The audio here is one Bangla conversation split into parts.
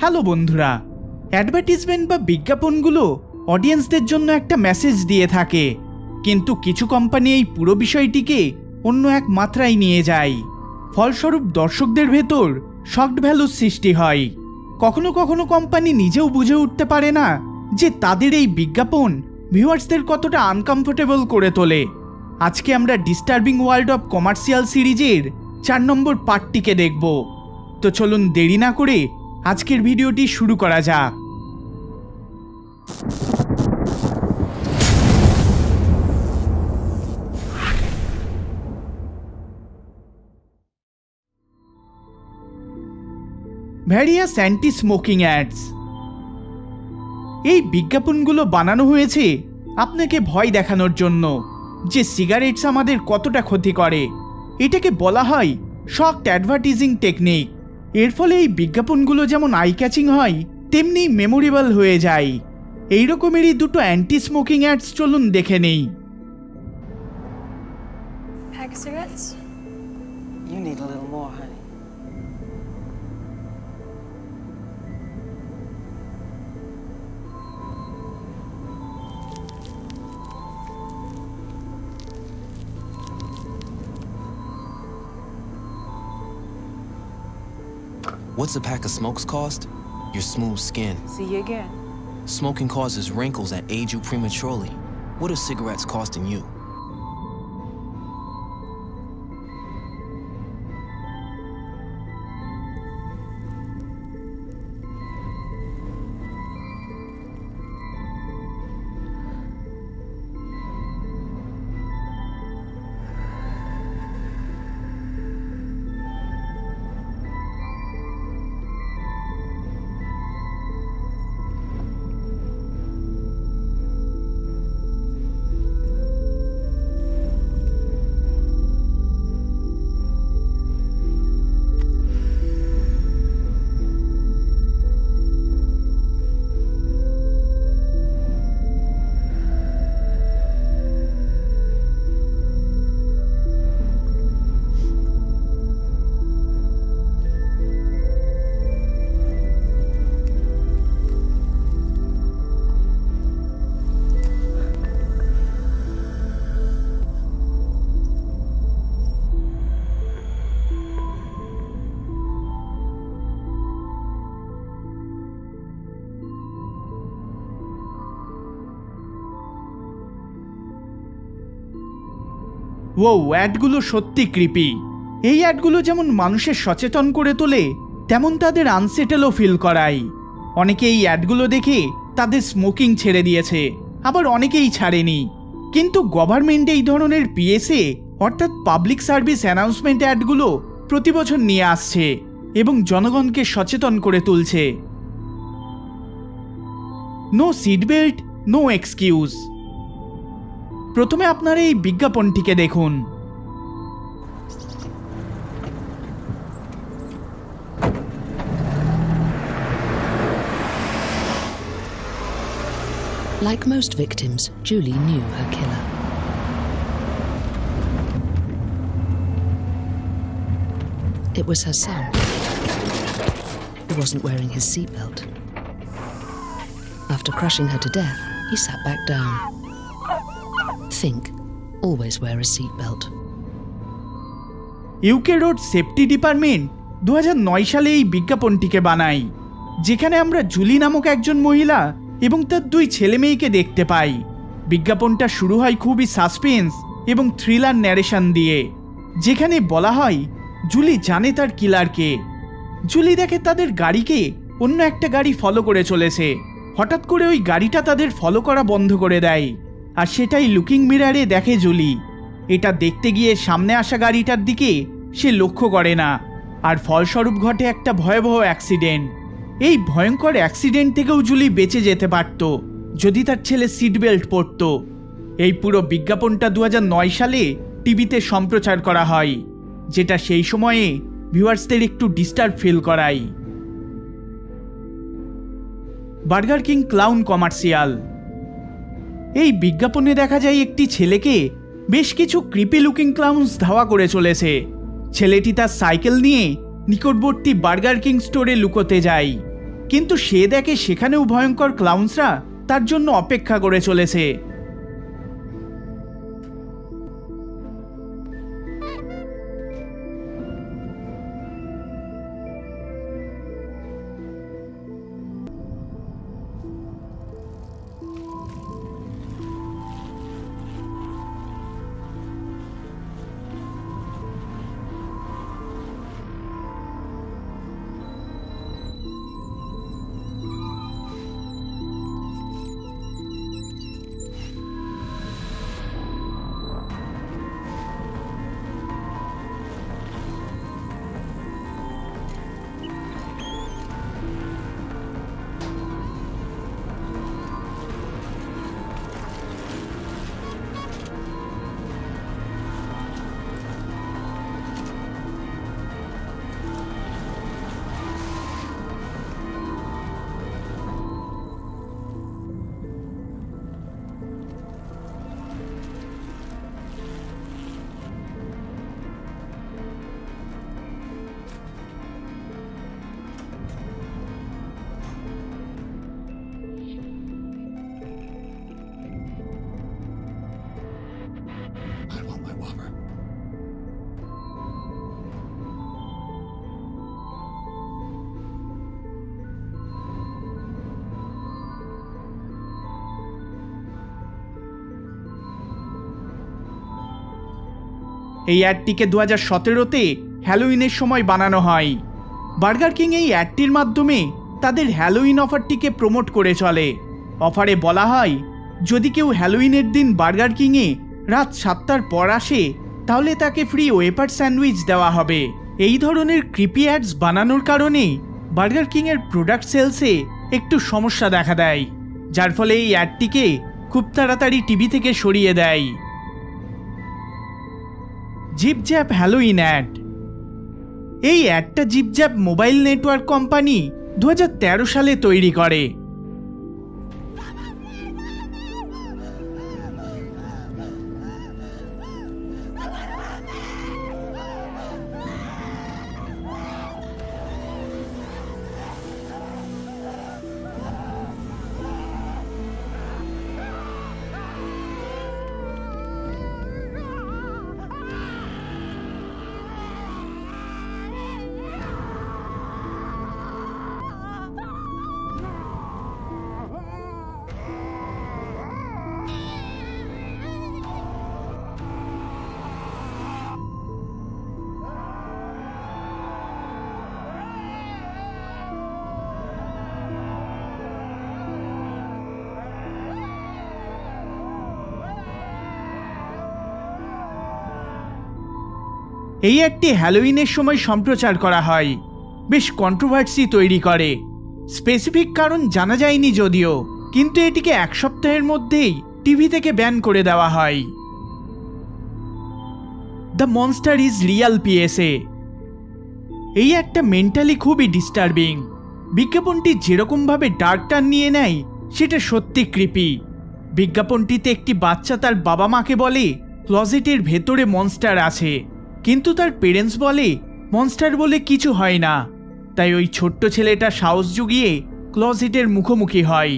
হ্যালো বন্ধুরা, অ্যাডভার্টাইজমেন্ট বা বিজ্ঞাপনগুলো অডিয়েন্সদের জন্য একটা মেসেজ দিয়ে থাকে, কিন্তু কিছু কোম্পানি এই পুরো বিষয়টিকে অন্য এক মাত্রায় নিয়ে যায়। ফলস্বরূপ দর্শকদের ভেতর শকড ভ্যালুর সৃষ্টি হয়। কখনো কখনো কোম্পানি নিজেও বুঝে উঠতে পারে না যে তাদের এই বিজ্ঞাপন ভিউয়ার্সদের কতটা আনকমফোর্টেবল করে তোলে। আজকে আমরা ডিস্টার্বিং ওয়ার্ল্ড অফ কমার্শিয়াল সিরিজের 4 নম্বর পার্টটিকে দেখব। তো চলুন দেরি না করে আজকের ভিডিওটি শুরু করা যাক। Various anti smoking ads. এই বিজ্ঞাপনগুলো বানানো হয়েছে আপনাকে ভয় দেখানোর জন্য যে সিগারেটস আমাদের কতটা ক্ষতি করে। এটাকে বলা হয় শকড অ্যাডভার্টাইজিং টেকনিক। এর ফলে এই বিজ্ঞাপনগুলো যেমন আই ক্যাচিং হয় তেমনি মেমোরেবল হয়ে যায়। এই রকমেরই দুটো অ্যান্টি স্মোকিং অ্যাডস চলুন দেখে নেই। Pack of cigarettes? You need a little more, honey. What's a pack of smokes cost? Your smooth skin. See you again. Smoking causes wrinkles that age you prematurely. What are cigarettes costing you? ও অ্যাডগুলো সত্যি ক্রিপি। এই অ্যাডগুলো যেমন মানুষের সচেতন করে তোলে তেমন তাদের আনসেটেলও ফিল করায়। অনেকে এই অ্যাডগুলো দেখে তাদের স্মোকিং ছেড়ে দিয়েছে, আবার অনেকেই ছাড়েনি। কিন্তু গভর্নমেন্ট এই ধরনের পিএসএ অর্থাৎ পাবলিক সার্ভিস অ্যানাউন্সমেন্ট অ্যাডগুলো প্রতি বছর নিয়ে আসছে এবং জনগণকে সচেতন করে তুলছে। No seat belt, no excuse. প্রথমে আপনারা এই বিজ্ঞাপনটিকে দেখুন। Like most victims, Julie knew her killer. It was her son. He wasn't wearing his seatbelt. After crushing her to death, he sat back down. Think, always wear a seatbelt. UK road safety department 2009 সালে এই বিজ্ঞাপনটিকে বানায়, যেখানে আমরা জুলি নামক একজন মহিলা এবং তার 2 ছেলে মেয়েকে দেখতে পাই। বিজ্ঞাপনটা শুরু হয় খুবই সাসপেন্স এবং থ্রিলার ন্যারেশন দিয়ে, যেখানে বলা হয় জুলি জানে তার কিলারকে। জুলি দেখে তাদের গাড়িকে অন্য একটা গাড়ি ফলো করে চলেছে। হঠাৎ করে ওই গাড়িটা তাদের ফলো করা বন্ধ করে দেয়, আর সেটাই লুকিং মিরারে দেখে জুলি। এটা দেখতে গিয়ে সামনে আসা গাড়িটার দিকে সে লক্ষ্য করে না, আর ফলস্বরূপ ঘটে একটা ভয়াবহ অ্যাক্সিডেন্ট। এই ভয়ঙ্কর অ্যাক্সিডেন্ট থেকেও জুলি বেঁচে যেতে পারত যদি তার ছেলে সিট বেল্ট পরত। এই পুরো বিজ্ঞাপনটা 2009 সালে টিভিতে সম্প্রচার করা হয়, যেটা সেই সময়ে ভিউয়ার্সদের একটু ডিস্টার্ব ফিল করায়। Burger king clown commercial. এই বিজ্ঞাপনে দেখা যায় একটি ছেলেকে বেশ কিছু ক্রিপি লুকিং ক্লাউন্স ধাওয়া করে চলেছে। ছেলেটি তার সাইকেল নিয়ে নিকটবর্তী বার্গার কিং স্টোরে লুকোতে যায়, কিন্তু সে দেখে সেখানেও ভয়ঙ্কর ক্লাউন্সরা তার জন্য অপেক্ষা করে চলেছে। I want my Whopper. এই অ্যাডটিকে 2017-তে হ্যালোউইনের সময় বানানো হয়। বার্গার কিং এই অ্যাডটির মাধ্যমে তাদের হ্যালোউইন অফারটিকে প্রমোট করে চলে। অফারে বলা হয়, যদি কেউ হ্যালোউইনের দিন বার্গার কিংয়ে রাত 7টার পর আসে তাহলে তাকে ফ্রি ওয়েপার স্যান্ডউইচ দেওয়া হবে। এই ধরনের ক্রিপি অ্যাডস বানানোর কারণে বার্গার কিংয়ের প্রোডাক্ট সেলসে একটু সমস্যা দেখা দেয়, যার ফলে এই অ্যাডটিকে খুব তাড়াতাড়ি টিভি থেকে সরিয়ে দেয়। জিপজ্যাপ হ্যালোউইন অ্যাড। এই অ্যাডটা জিপজ্যাপ মোবাইল নেটওয়ার্ক কোম্পানি 2013 সালে তৈরি করে। এই অ্যাডটি হ্যালোউইনের সময় সম্প্রচার করা হয়, বেশ কন্ট্রোভার্সি তৈরি করে। স্পেসিফিক কারণ জানা যায়নি যদিও, কিন্তু এটিকে 1 সপ্তাহের মধ্যেই টিভি থেকে ব্যান করে দেওয়া হয়। দ্য মনস্টার ইজ রিয়াল পিএসএ। এই একটা মেন্টালি খুবই ডিস্টার্বিং। বিজ্ঞাপনটি যেরকমভাবে ডার্ক টার্ন নিয়ে নেয় সেটা সত্যি ক্রিপি। বিজ্ঞাপনটিতে একটি বাচ্চা তার বাবা মাকে বলে ক্লজেটের ভেতরে মনস্টার আছে, কিন্তু তার পেরেন্টস বলে মনস্টার বলে কিছু হয় না। তাই ওই ছোট্ট ছেলেটা সাহস জুগিয়ে ক্লজেটের মুখোমুখি হয়।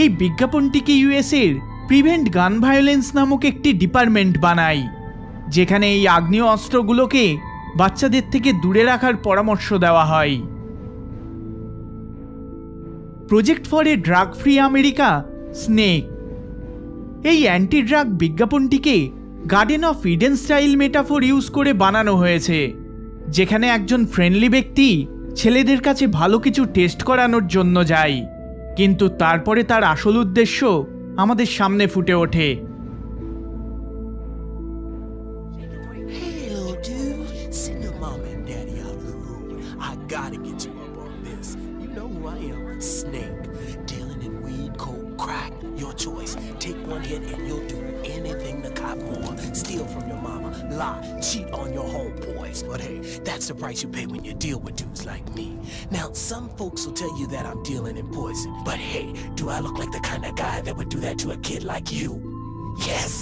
এই বিজ্ঞাপনটিকে ইউএসের প্রিভেন্ট গান ভায়োলেন্স নামক একটি ডিপার্টমেন্ট বানায়, যেখানে এই আগ্নেয় অস্ত্রগুলোকে বাচ্চাদের থেকে দূরে রাখার পরামর্শ দেওয়া হয়। Project for a drug free America snake. এই অ্যান্টি ড্রাগ বিজ্ঞাপনটিকে garden of Eden style metaphor use করে বানানো হয়েছে, যেখানে একজন ফ্রেন্ডলি ব্যক্তি ছেলেদের কাছে ভালো কিছু টেস্ট করানোর জন্য যায়, কিন্তু তারপরে তার আসল উদ্দেশ্য আমাদের সামনে ফুটে ওঠে। Hey, little dude, send your mama and daddy out of the room. I gotta get you up on this. You know who I am, Snake. Dealing in weed, coke, crack, your choice. Take one hit and you'll do anything to cop more. Steal from your mama, lie, cheat on your homeboys. But hey, that's the price you pay when you deal with dudes like me. Now, some folks will tell you that I'm dealing in poison. But hey, do I look like the kind of guy that would do that to a kid like you? Yes!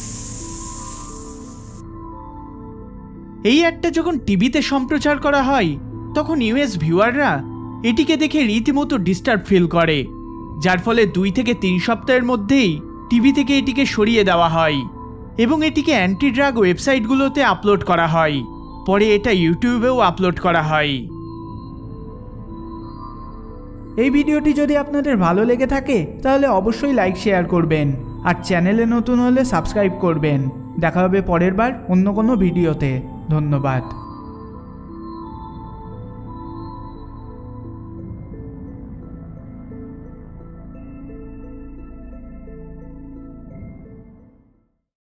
এই অ্যাডটা যখন টিভিতে সম্প্রচার করা হয় তখন ইউএস ভিউয়াররা এটিকে দেখে রীতিমতো ডিস্টার্ব ফিল করে, যার ফলে 2 থেকে 3 সপ্তাহের মধ্যেই টিভি থেকে এটিকে সরিয়ে দেওয়া হয় এবং এটিকে অ্যান্টি ড্রাগ ওয়েবসাইটগুলোতে আপলোড করা হয়। পরে এটা ইউটিউবেও আপলোড করা হয়। এই ভিডিওটি যদি আপনাদের ভালো লেগে থাকে তাহলে অবশ্যই লাইক শেয়ার করবেন আর চ্যানেলে নতুন হলে সাবস্ক্রাইব করবেন। দেখা হবে পরের বার অন্য কোনো ভিডিওতে। ধন্যবাদ।